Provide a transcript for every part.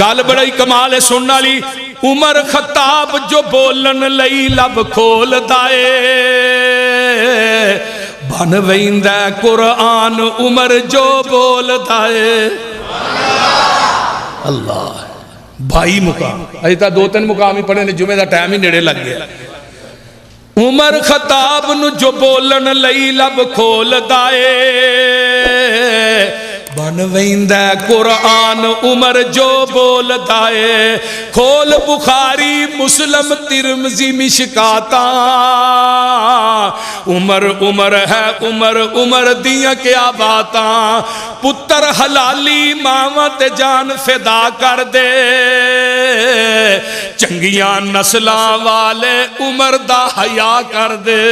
گل بڑی کمال ہے سننے والی. عمر خطاب جو بولن لئی لب کھولدا اے بن ویندا قرآن عمر جو بولدا اے. اللہ بھائی مقام اجے تا 2-3 مقام ہی پڑھے نے جمعے دا ٹائم ہی نیڑے لگ گیا. عمر خطاب نو جو بولن لئی لب کھولدا اے بن ویندا قرآن عمر جو بولدا اے. کھول بخاری مسلم ترمذی مشکاتاں عمر عمر ہے عمر عمر دیاں کیا باتاں. پتر حلالی ماواں تے جان فدا کر دے چنگیاں نسلاں والے عمر دا حیا کر دے.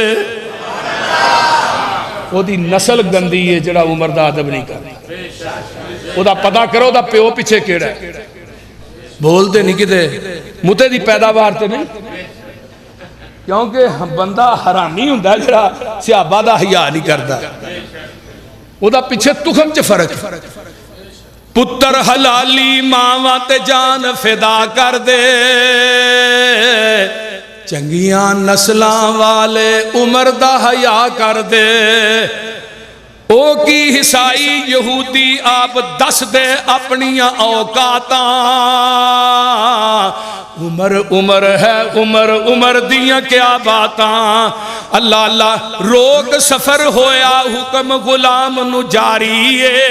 وہ دی نسل گندی ہے جڑا عمر دا ادب نہیں کرتا. وہ دا پتہ کرو دا پیو پیچھے کیڑا ہے. بول دے نہیں کدے متے دی پیداوار تے نہیں کیونکہ بندہ حرامی ہوندا ہے جڑا صحابہ دا حیا نہیں کردا. وہ دا پیچھے تخم چ فرق. پتر حلالی ماواں تے جان فدا کر دے چنگیاں نسلاں والے عمر دا حیا کر دے. او کی حسائی یہودی آپ دس دے اپنیاں اوقاتاں عمر عمر ہے عمر عمر دیاں کیا باتاں. اللہ اللہ روک سفر ہویا حکم غلام نو جاری ہے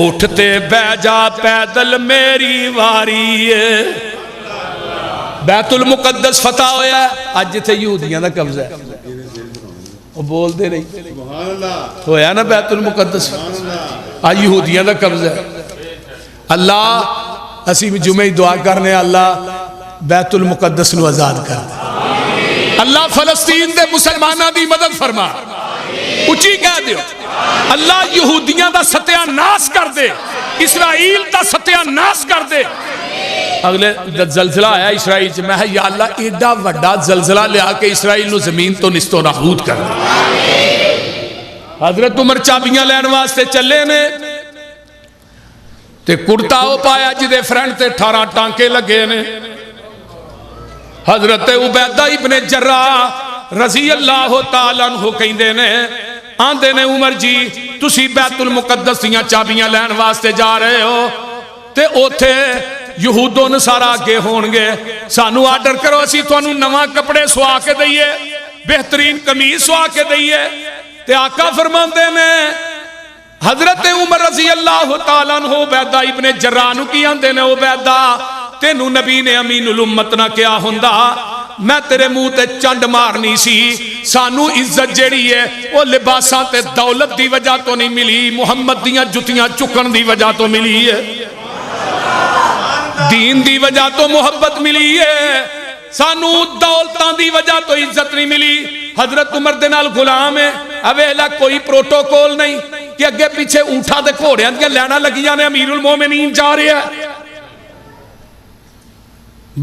اٹھتے بہ جا پیدل میری واری ہے. بیت المقدس فتح ہویا ہے اج تے یہودیاں دا قبضہ ہے. وہ بول دے رہی ہویا نا بیت المقدس آج یہودیاں دا قبضہ ہے. اللہ اسی میں جمعہ دعا کرنے اللہ بیت المقدس نو آزاد کر دے. اللہ فلسطین دے مسلمانہ دی مدد فرما اچھی کہہ دیو. اللہ یہودیاں دا ستیہ ناس کر دے اسرائیل دا ستیہ ناس کر دے. اگلے زلزلہ آیا اسرائیل سے میں یا اللہ ایڈا وڈا زلزلہ لے آکے اسرائیل نو زمین تو نستو نابود کر دے. حضرت عمر چابیاں لین واسطے چلے نے تے کرتا ہو پایا جدے فرنٹ تے 18 ٹانکے لگے نے. حضرت عبیدہ ابن جراح رضی اللہ تعالیٰ عنہ کہندے نے آندے نے عمر جی تسی بیت المقدس دیاں چابیاں لین واسطے جا رہے ہو تے اوتھے یہود و نصارہ آگے ہونگے سانو آرڈر کرو اسی تو انہوں نواں کپڑے سوا کے دئیے بہترین قمیض سوا کے دئیے. تے آقا فرماندے نے حضرت عمر رضی اللہ تعالیٰ عنہ عبیدہ ابن جراح نو کی آندے نے عبیدہ تینو نبی نے امین الامت نہ کیا ہوندا میں تیرے منہ تے چنڈ مارنی سی. سانو عزت جیڑی ہے وہ لباساں تے دولت دی وجہ تو نہیں ملی محمد دیاں جتیاں چکن دی وجہ تو ملی ہے دین دی وجہ تو محبت ملی ہے سانو دولتاں دی وجہ تو عزت نہیں ملی. حضرت عمر دے نال غلام ہے اویلا کوئی پروٹوکول نہیں کہ اگے پیچھے اونٹھا دے گھوڑیاں دیاں لینا لگی جانے امیر المومنین جا رہے ہیں.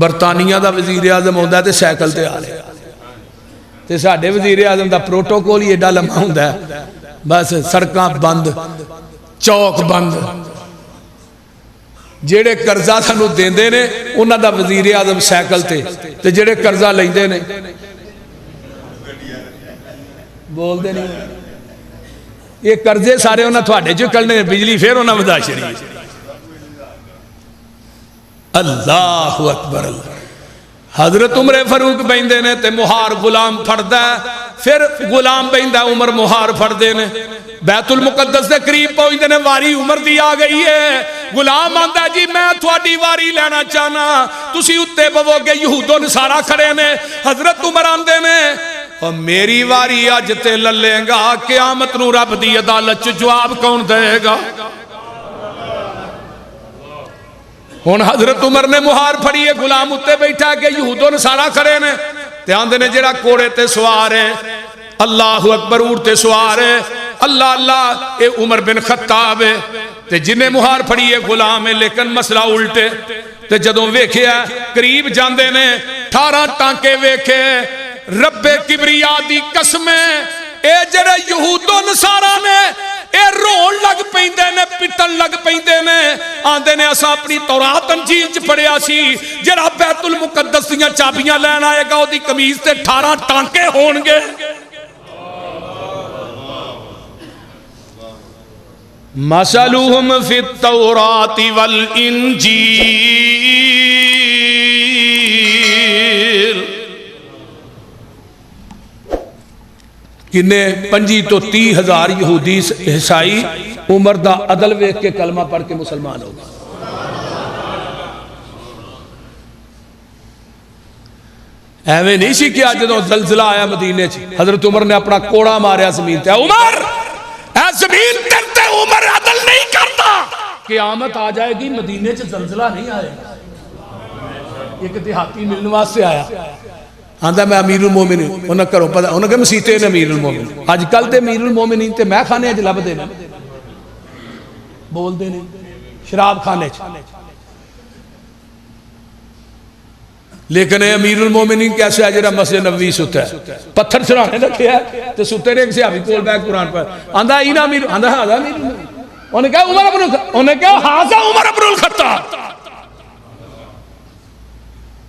برطانیہ دا وزیر اعظم ہوندا ہے تے سائیکل تے آ رہے تے ساڈے وزیر اعظم دا پروٹوکول ہی ایڈا لمبا ہوندا ہے بس سڑکاں بند چوک بند. جیڑے قرضہ سانو دیندے نے انہاں دا وزیر اعظم سائیکل تے جیڑے قرضہ لیندے نے بول دے نہیں یہ قرضے سارے انہاں تھوڑے جو کرنے بجلی پھر انہاں ودا چھڑی. اللہ اکبر. حضرت عمر فاروق بیندے نے تے مہار غلام پھڑدا ہے پھر غلام بیندہ عمر مہار پھڑدے نے بیت المقدس دے قریب پہنچدے نے واری عمر دی آ گئی ہے. غلام آندا ہے جی میں تھوڑی واری لینا چاہنا تسی اتے بوو گے یہود و نصارہ کھڑے نے. حضرت عمر آندے نے اور میری واری اج تے للے گا قیامت نو رب دی عدالت چ جواب کون دے گا. ہن حضرت عمر نے مہار پھڑی ہے غلام اتے بیٹھا کہ یہود و نصارہ کھڑے نے تے آندے نے جڑا کوڑے تے سوار ہے اللہ اکبر اونٹ تے سوار ہے اللہ اللہ اے عمر بن خطاب ہے تے جنہیں مہار پھڑی ہے غلام ہے لیکن مسئلہ الٹے. تے جدوں ویکھیا قریب جاندے نے 18 ٹانکے ویکھے رب کبریا دی قسم اے جڑے یہود و نصارہ نے اے رون لگ پیندے نے پٹن لگ پیندے نے آندے نے اسا اپنی تورات انجیل چ پڑھیا سی جڑا بیت المقدس دیاں چابیاں لین آئے گا اودی قمیض تے 18 ٹانکے ہون گے مثلهم فی التوراۃ والانجیل کنے 25 تو 30 ہزار یہودی عیسائی عمر دا عدل ویکھ کے کلمہ پڑھ کے مسلمان ہو گئے ایویں نہیں سی کہ جدوں زلزلہ آیا مدینے چ حضرت عمر نے اپنا کوڑا ماریا زمین تے عمر اے زمین تے عمر عدل نہیں کرتا قیامت آ جائے گی مدینے چ زلزلہ نہیں آئے گا ایک دیہاتی ملنے واسطے آیا آندا میں امیر المومنین انہاں کرو پتہ انہاں کہ مسیتے نے امیر المومنین اج کل تے امیر المومنین تے میں کھانے اج لب دے نا بول دے نہیں شراب کھانے چ لیکن امیر المومنین کیسے ہے جڑا مسجد نبوی ستا ہے پتھر سرانے رکھے ہے تے ستے نے کسی ابھی کول بیک قرآن پر آندا اینا امیر آندا ہاں امیر انہوں نے کہا عمر ابن انہوں نے کہا ہاذا عمر ابن الخطاب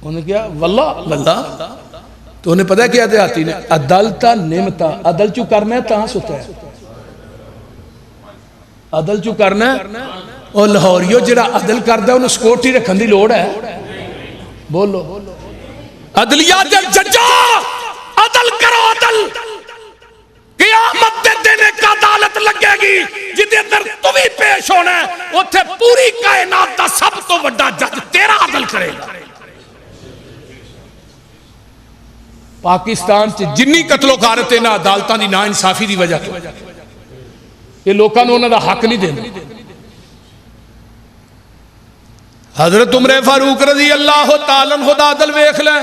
انہوں نے کہا واللہ واللہ تو انہیں پتہ کیا دیہاتی نے عدلتا نمتا عدل چو کرنا ہے تاں ستا ہے عدل چو کرنا ہے اور لاہوریو جڑا عدل کردہ انہوں سکورٹی رکھن دی لوڑ ہے بولو عدلیہ دے ججا عدل کرو عدل قیامت دے دن ایک عدالت لگے گی جدے اندر تمہیں پیش ہونا ہے اتھے پوری کائنات دا سب تو بڑا جج تیرا عدل کرے گا پاکستان چ جنی قتل و غارت ہے نا عدالتاں دی نا انصافی دی وجہ یہ لوکاں نوں انہاں دا حق نہیں دیندے حضرت عمر فاروق رضی اللہ تعالیٰ عنہ دا عدل ویکھ لیں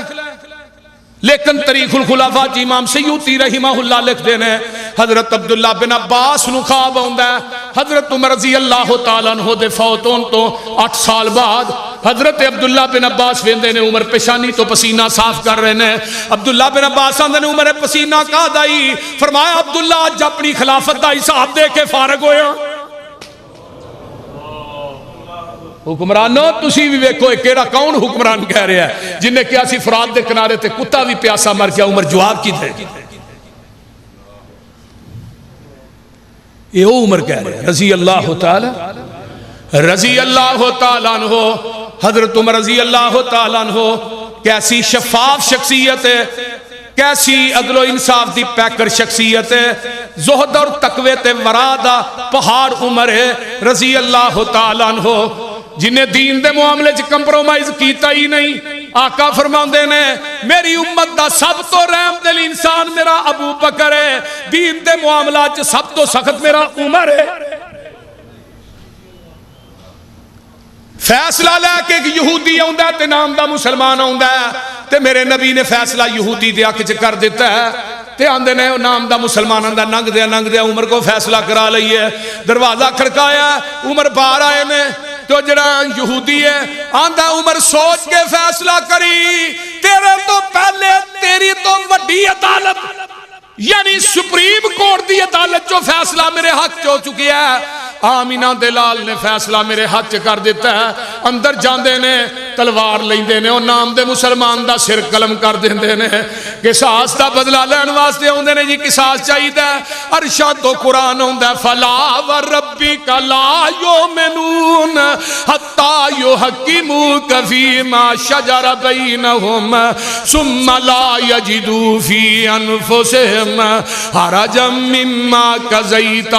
لیکن تاریخ الخلفاء جی امام سیوطی رحمہ اللہ لکھ دینے حضرت عبداللہ بن عباس نو خواب ہوندا ہے حضرت عمر رضی اللہ تعالیٰ عنہ دے فوت ہون تو 8 سال بعد حضرت عبداللہ بن عباس ویندے نے عمر پیشانی تو پسینہ صاف کر رہے ہیں عبداللہ بن عباس آندے نے عمر پسینہ کا دائی فرمایا عبداللہ آج اپنی خلافت دا حساب دے کے فارغ ہویا حکمرانو تسی بھی ویکھو ایکیڑا کون حکمران کہہ رہے ہیں جنہیں کیا سی فرات دے کنارے تے کتا بھی پیاسا مر گیا عمر جواب کی دے یہ عمر کہہ رہے ہیں رضی اللہ تعالی عنہ حضرت عمر رضی اللہ تعالی عنہ کیسی شفاف شخصیت ہے کیسی عدل و انصاف دی پیکر شخصیت ہے زہد اور تقوی تے ورادہ پہاڑ عمر ہے رضی اللہ تعالی عنہ جنہیں دین دے معاملے چ کمپرومائز کیتا ہی نہیں آقا فرماندے نے میری امت دا سب تو رحم دل انسان میرا ابو بکر ہے دین دے معاملات چ سب تو سخت میرا عمر ہے فیصلہ لے کے ایک یہودی آندا تے نام دا مسلمان آندا ہے تے میرے نبی نے فیصلہ یہودی دے حق چ کر دیتا ہے تے آندے نے نام دا مسلمان آندا ننگ دیا عمر کو فیصلہ کرا لئیے دروازہ کھڑکایا عمر باہر آئے نے تو جڑا یہودی ہے آندہ عمر سوچ کے فیصلہ کری تیرے تو پہلے تیری تو وڈی عدالت یعنی سپریم کورٹ دی عدالت جو فیصلہ میرے حق چو چکی ہے آمینہ دلال نے فیصلہ میرے حق چ کر دیتا ہے اندر جاندے نے تلوار لیندے نے اور نام دے مسلمان دا سر قلم کر دیندے نے قصاص دا بدلہ لین واسطے ہوندے نے جی قصاص چاہیے عرشہ تو قرآن ہوندا ہے فلا وربک لا یؤمنون حتی یحکموک فیما شجر بینہم ثم لا یجدوا فی انفسہم حرجا مما قضیت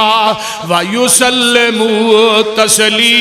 ویسلموا تسلیما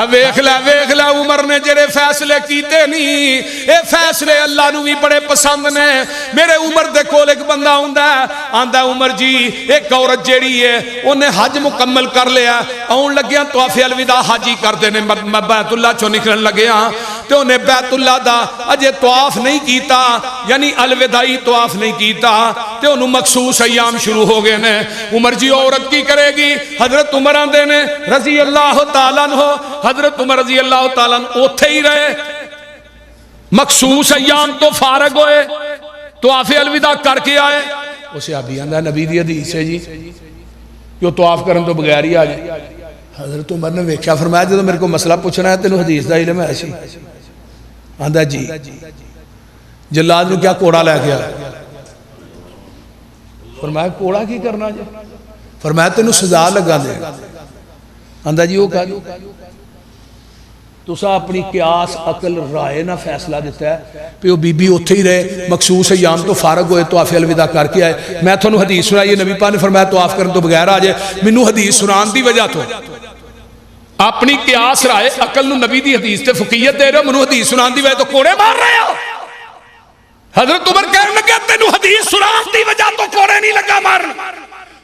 ویکھ لے عمر نے جڑے فیصلے کیتے نہیں اے فیصلے اللہ نو بھی بڑے پسند نے میرے عمر دے کول ایک بندہ آندا عمر جی ایک عورت جیڑی ہے انہیں حج مکمل کر لیا آن لگیا طواف الوداع حاجی کر دینے بیت اللہ چو نکلن لگیا تو انہیں بیت اللہ دا اجے طواف نہیں کیتا یعنی الوداعی طواف نہیں کیتا تو انہوں مخصوص ایام شروع ہو گئے نے عمر جی عورت کی کرے گی حضرت عمر آندے نے رضی اللہ تعالیٰ عنہ حضرت عمر رضی اللہ تعالیٰ عنہ اوتھے ہی رہے مخصوص ایام تو فارغ ہوئے طواف الوداع کر کے آئے. وہ صحابی آندا نبی دی حدیث ہے جی کہ وہ طواف کرن تو بغیر ہی آ جائے. حضرت عمر نے ویکھیا فرمایا جدوں میرے کو مسئلہ پوچھنا ہے تینوں حدیث دا علم ہے سی؟ آندا جی. جلاد نو کیا کوڑا لے گیا؟ فرمایا کوڑا کی کرنا جی؟ فرمایا تینوں سزا لگا دے. آندا جی وہ کہا جی تسا اپنی قیاس عقل رائے نہ فیصلہ دیتا ہے پہ وہ بی بی اتھے ہی رہے مخصوص ایام تو فارغ ہوئے طواف الوداع کر کے آئے. میں تھانوں حدیث سنائی نبی پاک نے فرمایا طواف کرن تو بغیر آ جائے. مینوں حدیث سنان دی وجہ تو اپنی قیاس رائے عقل نو نبی دی حدیث تے فقیت دے رہے ہو, مینوں حدیث سنان دی وجہ تو کوڑے مار رہے ہو. حضرت عمر کہنے لگے تینوں حدیث سنان دی وجہ تو کوڑے نہیں لگا مارن,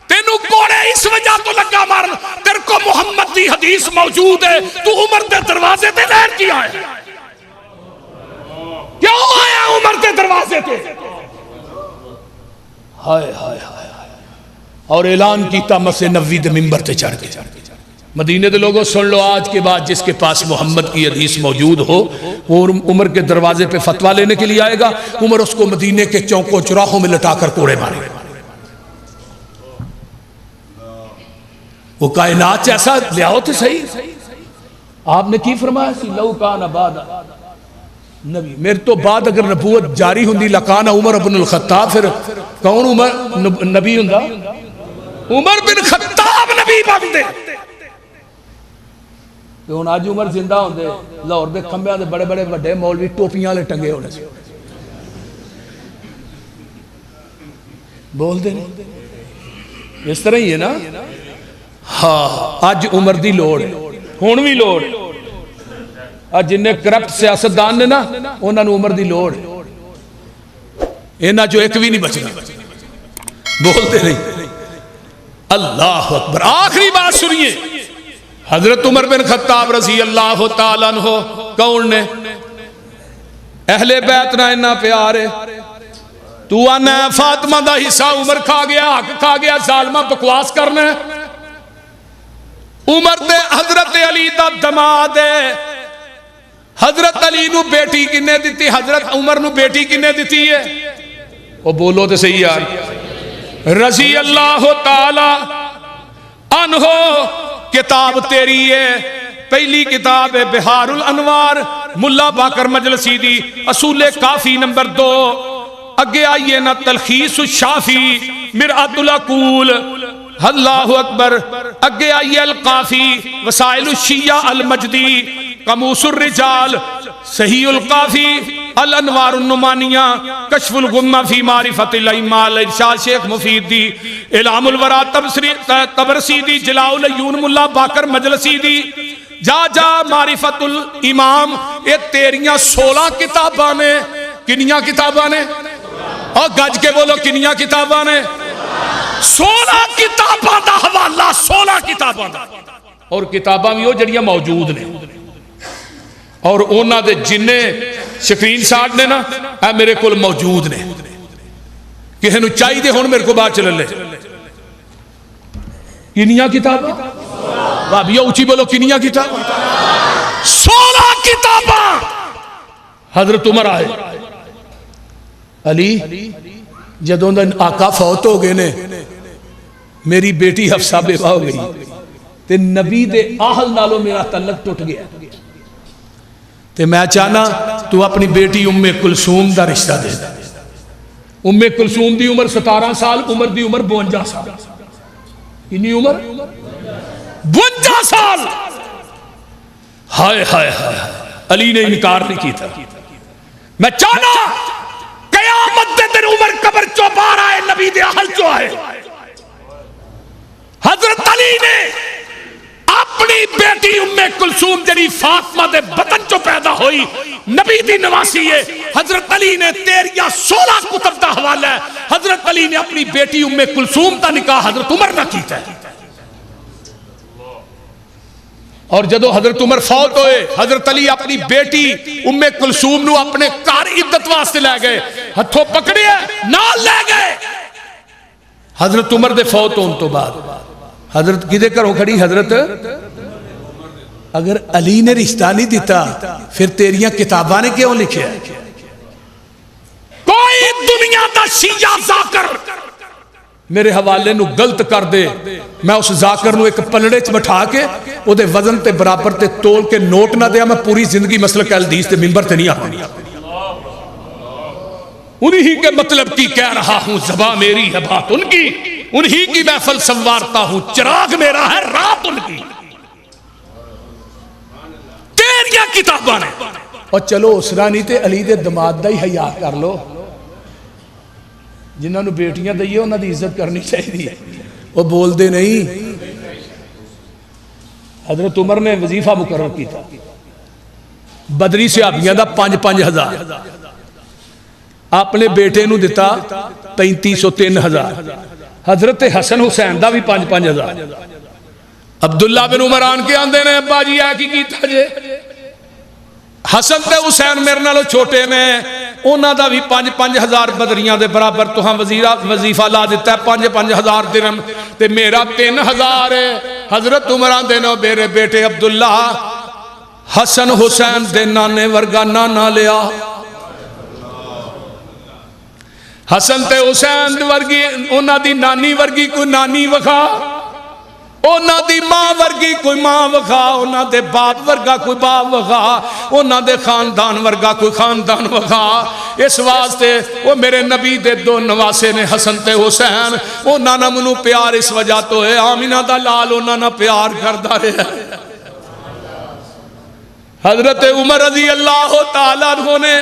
تینوں کوڑے اس وجہ تو لگا مارن تیرے کو محمد دی حدیث موجود ہے, تو عمر دے دروازے تے لہر کیا ہے؟ کیوں آیا عمر دے دروازے تے؟ ہائے ہائے ہائے اور اعلان کیتا مسجد نبوی دے منبر تے چڑھ کے مدینے دے لوگوں سن لو آج کے بعد جس کے پاس محمد کی حدیث موجود ہو وہ عمر کے دروازے پہ فتویٰ لینے کے لیے آئے گا. عمر اس کو مدینے کے چوکوں چراہوں میں لٹا کر کوڑے مارے. وہ کائنات جیسا لیاؤ تھے صحیح. آپ نے کی فرمایا سی لو کان بعد نبی, میرے تو بعد اگر نبوت جاری ہوندی لکان عمر بن الخطاب. پھر کون عمر نبی ہوندا؟ عمر بن خطاب نبی بندے. تو آج عمر زندہ ہوندے لاہور دے کھمبیاں دے بڑے بڑے وڈے مولوی ٹوپیاں لے ٹنگے ہونے سے بول دے نہیں اس طرح ہی ہے نا. ہاں آج عمر دی لوڑ ہون بھی لوڑ. آج جنہیں کرپٹ سیاستدان نے نا انہوں نے عمر دی لوڑ اینا جو ایک بھی نہیں بچنا. بولتے نہیں. اللہ اکبر. آخری بات سنیے, حضرت عمر بن خطاب رضی اللہ تعالیٰ عنہ کون نے اہل بیت نہ انہا پیارے تو آنا فاطمہ دا حصہ عمر کھا گیا حق کھا گیا ظالمہ بکواس کرنا ہے. عمر دے حضرت علی دا دماد ہے. حضرت علی نو بیٹی کنے دیتی, حضرت عمر نو بیٹی کنے دیتی ہے؟ وہ بولو تو صحیح یار. رضی اللہ تعالی عنہ کتاب تیری ہے, پہلی کتاب ہے بہار الانوار ملا باقر مجلسی دی, اصول کافی نمبر 2. اگے آئیے نا تلخیص الشافی مرآت العقول, اللہ اکبر. اگے آئیے القافی وسائل الشیعہ المجدی, قاموس الرجال, صحیح القافی, الانوار النمانیہ, کشف الغمہ فی معرفت الائمال, ارشاد شیخ مفید دی, اعلام الورا تبرسی دی, جلاء العیون ملا باقر مجلسی دی, جا جا معرفت الامام. یہ تیریاں 16 کتاباں نے. کنیاں کتاباں نے؟ اور گج کے بولو کنیاں کتاباں نے؟ 16 کتاباں دا حوالہ, 16 کتاباں دا. اور کتاباں بھی ہو جڑیاں موجود نے اور اونا دے جننے سکرین شاٹ نے نا اے میرے کول موجود نے. کہے نو چاہی دے ہون میرے کو بات چلے لے. کنیاں کتاباں بابیہ اچھی بولو کنیاں کتاباں 16 کتاباں. حضرت عمر آئے علی جدوں دا آقا فوت ہو گئے نے میری بیٹی حفصہ بیوہ ہو گئی تے نبی دے آہل نالو میرا تعلق ٹوٹ گیا تے میں چاہنا تو اپنی بیٹی ام کلثوم دا رشتہ دے. ام کلثوم دی عمر 17 سال, عمر دی عمر 52 سال. کنی عمر 52 سال. ہائے ہائے ہائے. علی نے انکار نہیں کی تھا. میں چاہنا قیامت دے دن عمر قبر چو بار آئے نبی دے اہل چو آئے. حضرت علی نے اپنی بیٹی ام کلثوم جڑی فاطمہ دے بطن چو پیدا ہوئی نبی دی نواسی ہے. حضرت علی نے 13 یا 16 کتب دا حوالہ ہے. حضرت علی نے اپنی بیٹی ام کلثوم دا نکاح حضرت عمر نہ کیتا ہے. اور جدو حضرت عمر فوت ہوئے حضرت علی اپنی بیٹی ام کلثوم نو اپنے کار عدت واسطے لے گئے, ہتھوں پکڑے نال لے گئے. حضرت عمر دے فوت ہون تو بعد حضرت کدے کروں کھڑی؟ حضرت اگر علی نے رشتہ نہیں دیتا پھر تیریاں کتاباں نے کیوں لکھے؟ کوئی دنیا دا شیعہ ذاکر میرے حوالے نو غلط کر دے، میں اس ذاکر نو ایک پلڑے چ بٹھا کے او دے وزن تے برابر تے تول کے نوٹ نہ دیا، میں پوری زندگی مسلک حدیث تے منبر تے نہیں آتی۔ انہی کے مطلب کی کہہ رہا ہوں، زباں میری ہے بات ان کی، انہی کی محفل سنوارتا ہوں، چراغ میرا ہے رات ان کی، تیریاں کتاباں نے۔ اور چلو اسرا نہیں تے علی دے دماد دا ہی حیا کر لو، جنہاں نو بیٹیاں دئیے انہاں دی عزت کرنی چاہیے، وہ بول دے نہیں۔ حضرت عمر نے وظیفہ مقرر کی تھا، بدری صحابیاں دا 5,000 اپنے بیٹے نو دیتا 3,503,000، حضرت حسن حسین دا بھی 5,000۔ عبداللہ بن عمر آن کے آندے نے ابا جی آ کی کیتا جے، حسن تے حسین میرے نالوں چھوٹے نے، انہاں دا بھی 5,000 بدریاں دے برابر تو ہاں وظیفہ لا دیتا ہے 5,000 درہم، تے میرا 3,000 ہے۔ حضرت عمر آندے نے میرے بیٹے عبداللہ حسن حسین دے نانے ورگا نانا لیا، حسن تے حسین ورگی انہاں دی نانی ورگی کوئی نانی وکھا، انہاں دی ماں ورگی کوئی ماں وکھا، انہاں دے باپ ورگا کوئی باپ وکھا، انہاں دے خاندان ورگا کوئی خاندان وکھا۔ اس واسطے وہ میرے نبی دے 2 نواسے نے حسن تے حسین، انہاں نہ منو پیار اس وجہ تو ہے آمینہ دا لال انہاں نہ پیار کردہ رہے۔ حضرت عمر رضی اللہ تعالیٰ عنہ نے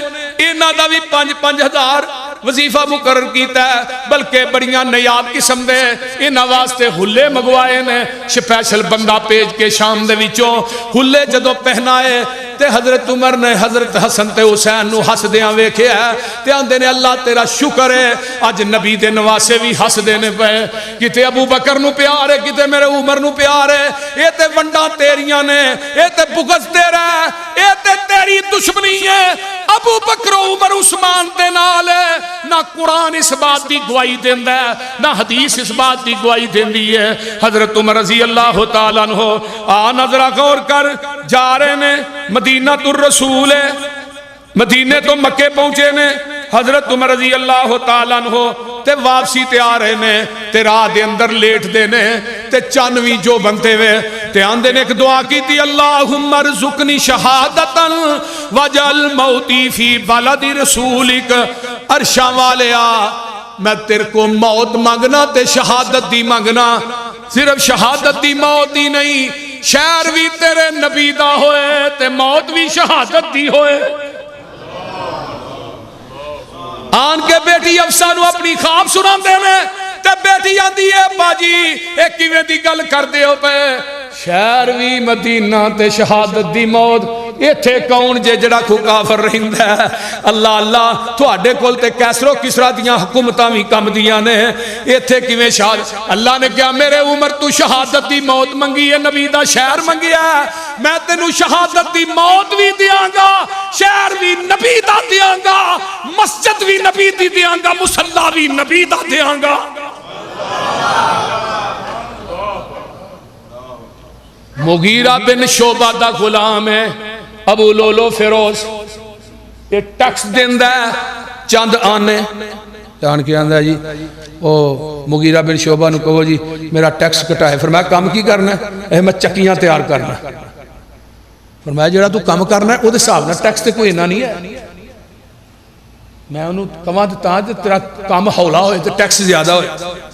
انہاں دا بھی 5,000 وظیفہ مقرر کیتا ہے، بلکہ بڑیاں نیاب قسم دے انہاں واسطے ہلے مگوائے نے، سپیشل بندہ پیج کے شام دے وچوں ہلے جدو پہنائے تے حضرت عمر نے حضرت حسن تے حسین نو ہس دیاں ویکھے ہے تے آندے نے اللہ تیرا شکر ہے اج نبی دے نواسے بھی ہس دینے پہ، کتے ابو بکر نو پیار ہے، کتے میرے عمر نو پیار ہے، اے تے ونڈا تیریاں نے، اے تے بغض تیرا ہے، اے تے تیری دشمنی ہے۔ ابو بکر و عمر عثمان دے نال ہے، نہ قرآن اس بات دی گواہی دیندہ ہے، نہ حدیث اس بات دی گواہی دیندی ہے۔ حضرت عمر رضی اللہ تعالیٰ عنہ آ نظرہ غور کر، جا رہے نے مدینہ الرسول ہے، مدینے تو مکے پہنچے نے، حضرت عمر رضی اللہ تعالیٰ عنہ تے واپسی تے آ رہے نے، تے راہ دے اندر لیٹ دینے تے چانوی جو بنتے ہوئے تے آندے نے ایک دعا کی تھی، اللہم ارزقنی شہادتا وجعل موتی فی بلد رسولک۔ عرشاں والیا میں تیرے کو موت مانگنا تے شہادت دی مانگنا، صرف شہادت دی موت دی نہیں، شہر بھی تیرے نبی دا ہوئے تے موت بھی شہادت دی ہوئے۔ آن کے بیٹی افسا نو اپنی خواب سنان دے میں تے بیٹی آندی ہے باجی ایک کیویں دی گل کر دے ہو پہ، شہر بھی مدینہ تے شہادت دی موت، یہ تھے کون جے جڑا کو کافر رہندہ ہے۔ اللہ اللہ تھوڑے کول تے کیسرو کسرا دیاں حکومتاں بھی کم دیاں نے، یہ تھے کیویں شہادت۔ اللہ نے کہا میرے عمر تو شہادت دی موت منگی ہے، نبی دا شہر منگی ہے، میں تینو شہادت دی موت بھی دیاں گا، شہر بھی نبی دا دیاں گا، مسجد بھی نبی دی دیاں گا، مصلی بھی نبی دا دیاں گا۔ مغیرہ بن شعبہ دا غلام ہے ابو لولو فیروز، یہ ٹیکس دیندہ ہے چند آنے، جان کے آندہ ہے جی او مغیرہ بن شعبہ نے کہو جی میرا ٹیکس کٹا ہے، فرمایا کام کی کرنا ہے؟ میں چکیاں تیار کرنا ہے۔ فرمایا جڑا تو کام کرنا ہے او دے صاحب نہ ٹیکس تے کوئی نہ نہیں ہے، میں انہوں کہاں دیتا ہے تیرا کام ہولا ہوئے تے ٹیکس زیادہ ہوئے۔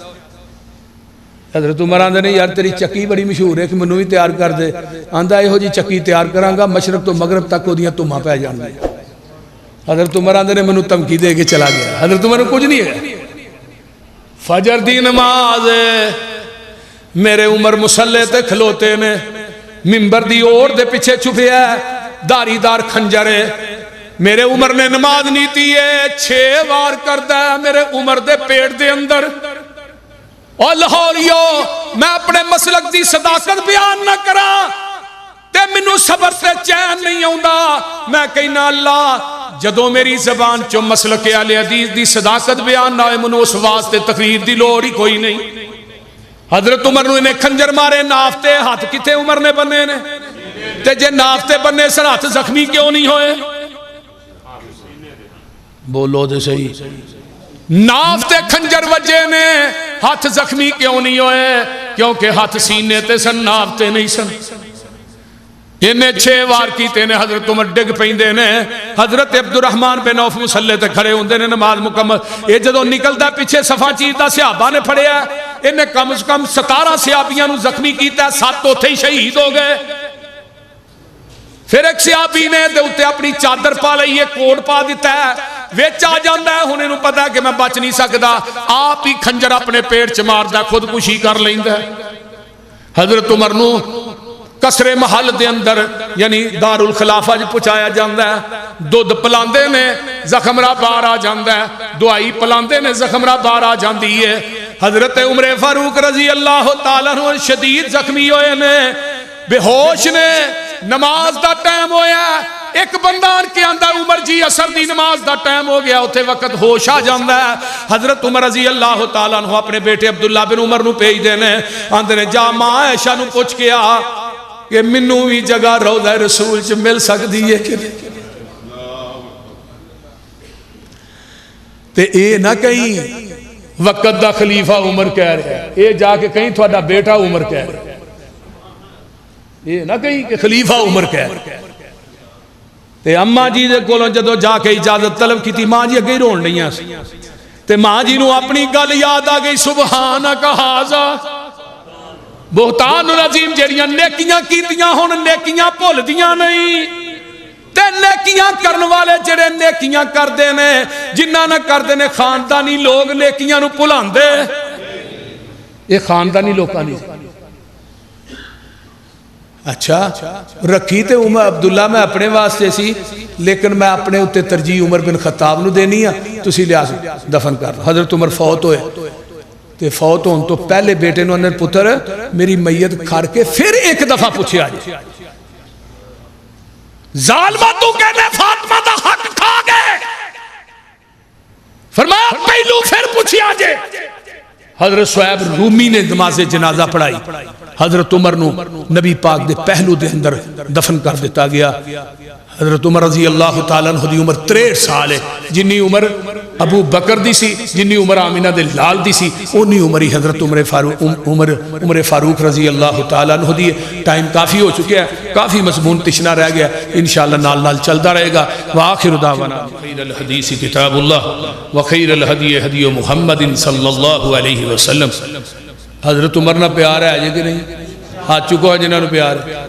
حضرت عمر آندہ نے یار تیری چکی بڑی مشہور ہے کہ منو بھی تیار کر دے، آندہ یہ ہو جی چکی تیار کرانگا مشرق تو مغرب تک ہو دیاں تو ماں پہ جان دے۔ حضرت عمر آندہ نے منو تمکی دے کے چلا گیا، حضرت عمر کچھ نہیں ہے۔ فجر دی نماز میرے عمر مسلح تے کھلوتے نے، منبر دی اور دے پیچھے چھپے ہے، داری دار کھنجر ہے، میرے عمر نے نماز نیتی ہے 6 وار کردہ ہے میرے عمر دے پیٹ دے اندر۔ اور لاہوریو میں اپنے مسلک دی صداقت بیان نہ کرا تے منو صبر سے چین نہیں آؤندا، میں کہنا اللہ جدو میری زبان چو مسلک اہل حدیث دی صداقت بیان نہ ہوئے منو اس واسطے تقریر دی لوڑ ہی کوئی نہیں۔ حضرت عمر نے انہیں کھنجر مارے نافتے ہاتھ کتے عمر نے بنے نے، تے جے نافتے بننے سن ہاتھ زخمی کیوں نہیں ہوئے؟ بولو دے صحیح، نافتے کھنجر وجے نے ہاتھ زخمی کیوں نہیں ہوئے؟ کیونکہ ہاتھ سینے تے سن، نافتے نہیں سن۔ انہیں 6 وار کیتے نے، حضرت عمر ڈگ پیندے نے، حضرت عبد الرحمن بن عوف مسلح تے کھڑے ہوندے نے، نماز مکمل۔ یہ جدو نکلدا پیچھے صفا چیزدہ صحابہ نے پھڑیا، انہیں کم از کم 17 صحابیاں نو زخمی کیتا ہے، 7 اوتھے ہی شہید ہو گئے۔ پھر ایک صحابی نے دے اتے اپنی چادر پا لئی ہے، کوٹ پا دیتا ہے، ویچ آ جاندہ ہے، انہیں نو پتا ہے کہ میں بچ نہیں سکتا، آپ ہی کھنجر اپنے پیٹ چ ماردا، خودکشی کر لیندا ہے۔ حضرت عمر نو قصر محل دے اندر یعنی دار الخلافہ جو پچایا جاندہ ہے، دودھ پلاندے نے زخم را بار آ جاندہ ہے، دعائی پلاندے نے زخم را بار آ جاندی ہے۔ حضرت عمر فاروق رضی اللہ تعالیٰ عنہ شدید زخمی ہوئے نے، بے ہوش نے، نماز دا ٹائم ہویا، ایک بندان کے اندر عمر جی اثر دی نماز دا ٹائم ہو گیا، اتے وقت ہوش آ جاندہ ہے۔ حضرت عمر رضی اللہ تعالیٰ عنہ اپنے بیٹے عبداللہ بن عمر نو پیج دینے، آندھنے جا ماں عائشہ نو پوچھ کے آ کہ منو بھی جگہ روضہ رسول چ مل سکتی ہے کہ تے اے نہ کہیں وقت دا خلیفہ عمر کہہ رہے ہیں، اے جا کے کہیں تھوڑا بیٹا عمر کہہ رہے ہیں، اے نہ کہیں کہ خلیفہ عمر کہہ رہے ہیں۔ تے اماں جی دے کولوں جدو جا کے اجازت طلب کی تھی، ماں جی اگے رون نہیں آسی تے ماں جی نو اپنی گل یاد آ گئی، سبحانک ھذا بہتان العظیم، جیڑیاں نیکیاں کیتیاں ہون نیکیاں بھول دیاں نہیں، تے نیکیاں کرن والے جڑے نیکیاں کر دینے، جنہ نہ کر دینے خاندانی لوگ نیکیاں نو بھلان دے، یہ خاندانی لوگاں نہیں۔ اچھا رکھی تے عمر عبداللہ میں اپنے واسطے سی، لیکن میں اپنے اتے ترجیح عمر بن خطاب نو دینی ہے، تسی لحاظ دفن کر۔ حضرت عمر فوت ہوئے، تے فوت ہون تو پہلے بیٹے نو انہیں پتر میری میت کھار کے پھر ایک دفعہ پوچھے آجے، ظالمہ تو کہنے فاطمہ دا حق کھا گئے، فرمایا پہلو پھر پوچھے آجے۔ حضرت صہیب رومی نے نماز جنازہ پڑھائی، حضرت عمر نو نبی پاک دے پہلو دے اندر دفن کر دیتا گیا۔ حضرت عمر رضی اللہ تعالیٰ عنہ دی عمر 63 سال ہے، جنہی عمر ابو بکر دی سی، جنہی عمر آمینہ دے لال دی سی، انہی عمری حضرت عمر فاروق رضی اللہ تعالیٰ عنہ دی ہے۔ ٹائم کافی ہو چکے ہیں، کافی مضمون تشنا رہ گیا، انشاءاللہ نال نال چلتا رہے گا۔ وآخر دعوانا خیر الحدیث کتاب اللہ وخیر الہدی ہدی محمد صلی اللہ علیہ وسلم۔ حضرت عمر نہ پیار ہے آجے کہ نہیں؟ ہاتھ چکو ہے جنہوں نے پیار ہے،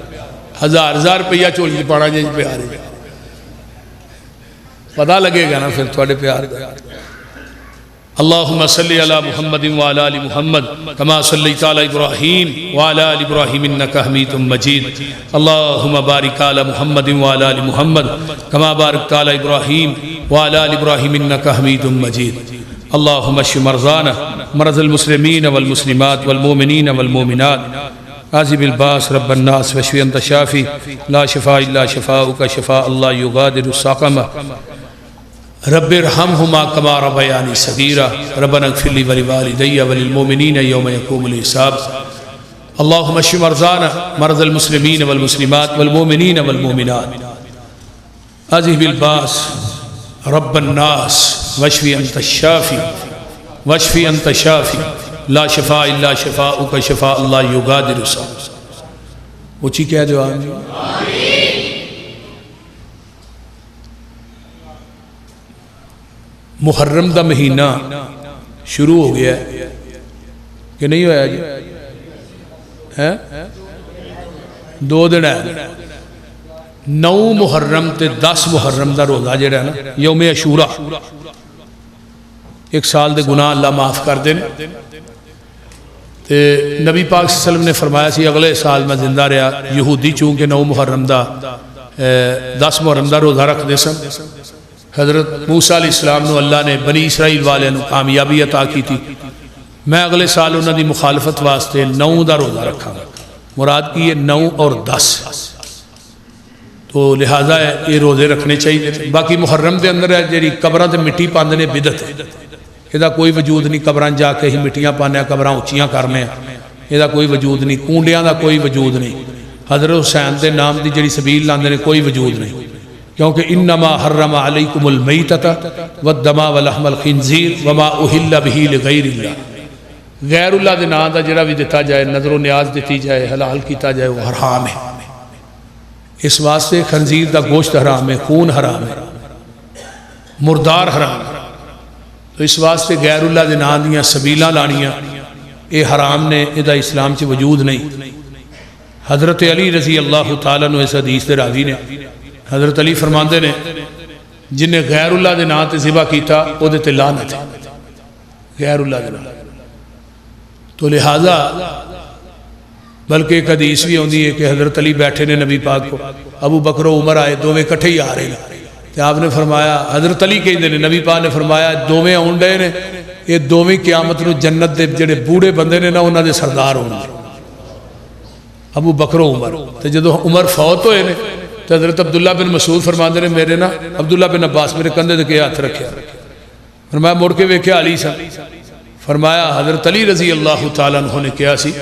ہزار روپیہ چولی پانا جی پیار ہے، پتہ لگے گا نا پھر تھوڑے پیار کا۔ اللہم صلی علی محمد وعلی آل محمد کما صلیت علی ابراہیم وعلی آل ابراہیم انکا حمید مجید۔ اللہم بارک علی محمد وعلی آل محمد کما بارکت علی ابراہیم وعلی آل ابراہیم انکا حمید مجید۔ اللہم اشف مرضانا مرض المسلمین والمسلمات والمومنین والمومنات عازب الباس رب الناس وشفی انت شافی لا شفاء الا شفاؤک شفاء اللہ یغادر السقم رب ارحمہما کما ربیانی صغیرا ربنا اغفر لی ولوالدی وللمؤمنین یوم یقوم الحساب۔ اللہم اشف مرضانا مرض المسلمین والمسلمات والمؤمنین والمؤمنات عازب الباس رب الناس وشفی انت الشافی وشفی انت شافی لا شفاء الا شفاؤک شفاء اللہ یغادر السقم۔ اچھی کیا جو آمین۔ محرم دا مہینہ شروع ہو گیا ہے کہ نہیں ہویا جی؟ 2 دن ہے، 9 محرم تے 10 محرم دا روزہ جڑا ہے نا، یوم عاشورہ، ایک سال دے گناہ اللہ معاف کر دیں۔ تے نبی پاک صلی اللہ علیہ وسلم نے فرمایا سی اگلے سال میں زندہ رہا، یہودی چونکہ 9 محرم دا 10 محرم دا روزہ رکھ دے سن۔ حضرت موسیٰ علیہ السلام نو اللہ نے بنی اسرائیل والے نو کامیابی عطا کی تھی، میں اگلے سال انہوں دی مخالفت واسطے 9 دا روزہ رکھا گا، مراد کی یہ 9 اور 10، تو لہذا یہ روزے رکھنے چاہیے۔ باقی محرم دے اندر ہے جیڑی قبران تے مٹی پاندے نے بدعت ہے، یہ کوئی وجود نہیں، قبران جا کے ہی مٹیاں پانے، قبران اچھیاں کرنے، یہ کوئی وجود نہیں، کونڈیاں دا کوئی وجود نہیں۔ حضرت حسین دے نام دی جڑی سبیل لاندے نے کوئی وجود نہیں، کیونکہ انما حرم علیکم المیتۃ والدم ولحم الخنزیر وما اہل بہ لغیر اللہ، غیر اللہ دے نام دا جڑا بھی دتا جائے، نظر و نیاز دیتی جائے، حلال کیتا جائے، وہ حرام ہے۔ اس واسطے خنزیر دا گوشت حرام ہے، خون حرام ہے، مردار حرام ہے، تو اس واسطے غیر اللہ دے نام دیاں سبیلاں لانیاں اے حرام نے، ادا اسلام چ وجود نہیں۔ حضرت علی رضی اللہ تعالیٰ عنہ اس حدیث دے راوی نے، حضرت علی فرماندے نے جن نے غیر اللہ دے نام تے ذبح کیتا او دے تے لعنت ہے، غیر اللہ دے نام۔ تو لہذا بلکہ ایک حدیث بھی ہوندی ہے کہ حضرت علی بیٹھے نے نبی پاک کو، ابو بکر و عمر آئے، دوویں کٹھے ہی آ رہے ہیں، تو آپ نے فرمایا، حضرت علی کہندے نے، نبی پاک نے فرمایا دوویں آن ڈے نے، یہ دوویں قیامت نو جنت دے جڑے بوڑھے بندے نے نا انہاں دے سردار ہون گے، ابو بکر و عمر۔ تو جدو عمر فوت ہوئے نے تو حضرت عبداللہ بن مسعود فرماندے نے، میرے نا عبداللہ بن عباس میرے کندھے تے کے ہاتھ رکھیا، فرمایا مڑ کے ویکھیا علی سا، فرمایا حضرت علی رضی اللہ تعالیٰ عنہ نے کہا سی،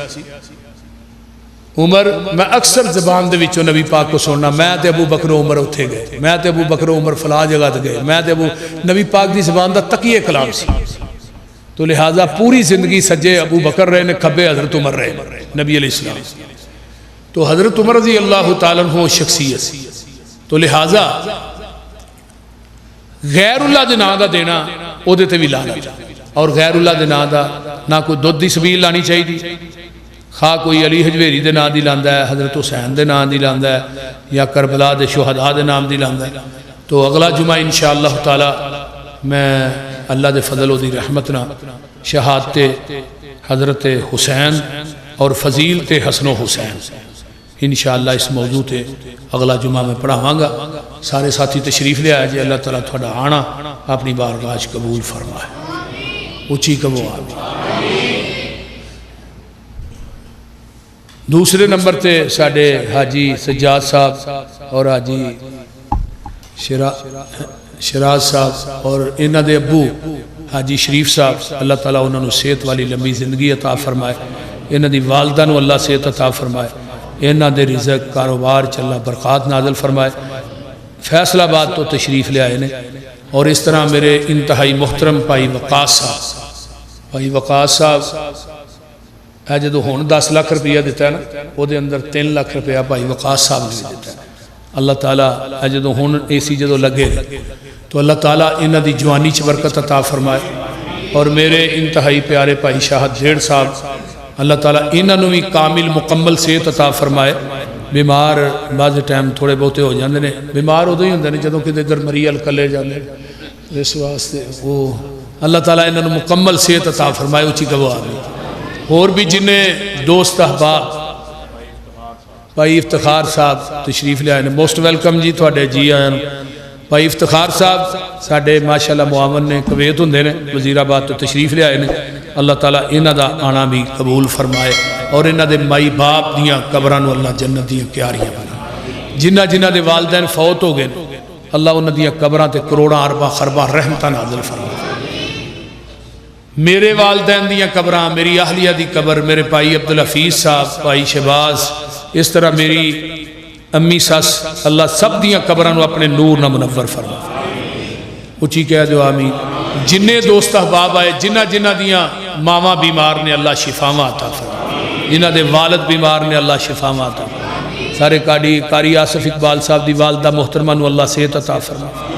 عمر میں اکثر زبان دے وچوں نبی پاک کو سننا، میں تے ابو بکر و عمر اتھے گئے، میں تے ابو بکر و عمر فلاں جگہ تے گئے، میں تے ابو، نبی پاک دی زبان دا تقیہ کلام سی۔ تو لہٰذا پوری زندگی سجے ابو بکر رہے نے، کھبے حضرت عمر رہے نبی علیہ السلام۔ تو حضرت عمر رضی اللہ تعالیٰ عنہ شخصیت، تو لہٰذا غیر اللہ دے نام دا دینا او دے تے بھی لعنت، اور غیر اللہ دے نام دا نہ کوئی دودھ دی سبیل لانی چاہیے، خواہ کوئی علی حجویری دے نام دی لاندا ہے، حضرت حسین دے نام دی لاندا ہے، یا کربلا دے شہداء دے نام دی لاندا ہے۔ تو اگلا جمعہ انشاءاللہ تعالی میں اللہ دے فضل و دی رحمت نہ شہادت حضرت حسین اور فضیلت حسن و حسین انشاءاللہ اس موضوع تے اگلا جمعہ میں پڑھاواں گا۔ سارے ساتھی تشریف لے آئے جی، اللہ تعالیٰ تھوڑا آنا اپنی بارگاہ قبول فرمائے، اچھی کبو آمین۔ دوسرے نمبر تے ساڑھے حاجی سجاد صاحب اور حاجی شراز صاحب اور انہ دے ابو حاجی شریف صاحب، اللہ تعالیٰ انہوں نے صحت والی لمبی زندگی عطا فرمائے، انہ دی والدہ نو اللہ صحت عطا فرمائے، انہ دے رزق کاروبار چلا برکات نازل فرمائے۔ فیصل آباد تو تشریف لے آئے نے، اور اس طرح میرے انتہائی محترم بھائی وقاص صاحب، بھائی وقاص صاحب ہے جدو ہون 10 لاکھ روپیہ دیتا ہے نا، وہ دے اندر 3 لاکھ روپیہ بھائی وقاص صاحب نے دیتا ہے۔ اللہ تعالیٰ ہے جدو ہون ایسی جدو لگے تو اللہ تعالیٰ انہ دی جوانی چ برکت عطا فرمائے، اور میرے انتہائی پیارے بھائی شاہد زیڑ صاحب، اللہ تعالیٰ انہوں نے بھی کامل مکمل صحت عطا فرمائے۔ بیمار بعض ٹائم تھوڑے بہتے ہو جاندے نے، بیمار ادو ہی ہوندے نے جدوں کہ ادھر مریل کلے جاندے، اس واسطے وہ اللہ تعالیٰ انہوں نے مکمل صحت عطا فرمائے، اچھی گواہ آمین۔ اور بھی جنہیں دوست احباب بھائی افتخار صاحب تشریف لے آئے نے، موسٹ ویلکم جی تھوڑے جی آئے بھائی افتخار صاحب ساڑھے ماشاءاللہ معاون نے کویت ہوندے نے، وزیر آباد تو تشریف لے آئے نے، اللہ تعالیٰ انہ دا آنا بھی قبول فرمائے، اور انہ دے مائی باپ دیاں قبرانو اللہ جنت دیاں کیاریاں بنا، جنہ جنہ دے والدین فوت ہو گئے اللہ انہ دیاں قبران تے کروڑاں ارباں خرباں رحمتہ نازل فرمائے۔ میرے والدین دیاں قبران، میری اہلیہ دی قبر، میرے بھائی عبدالحفیظ صاحب، بھائی شہباز، اس طرح میری امی ساس، اللہ سب دیاں قبرانو اپنے نور نہ منور فرمائے، اچھی کہہ دو آمین۔ جنہیں دوست احباب آئے، جنہ جنہ دیاں ماما بیمار نے اللہ شفاواں عطا فرمائے، جنہ دے والد بیمار نے اللہ شفاواں عطا فرمائے، سارے قاری آصف اقبال صاحب دی والدہ محترمہ نو اللہ صحت عطا فرمائے۔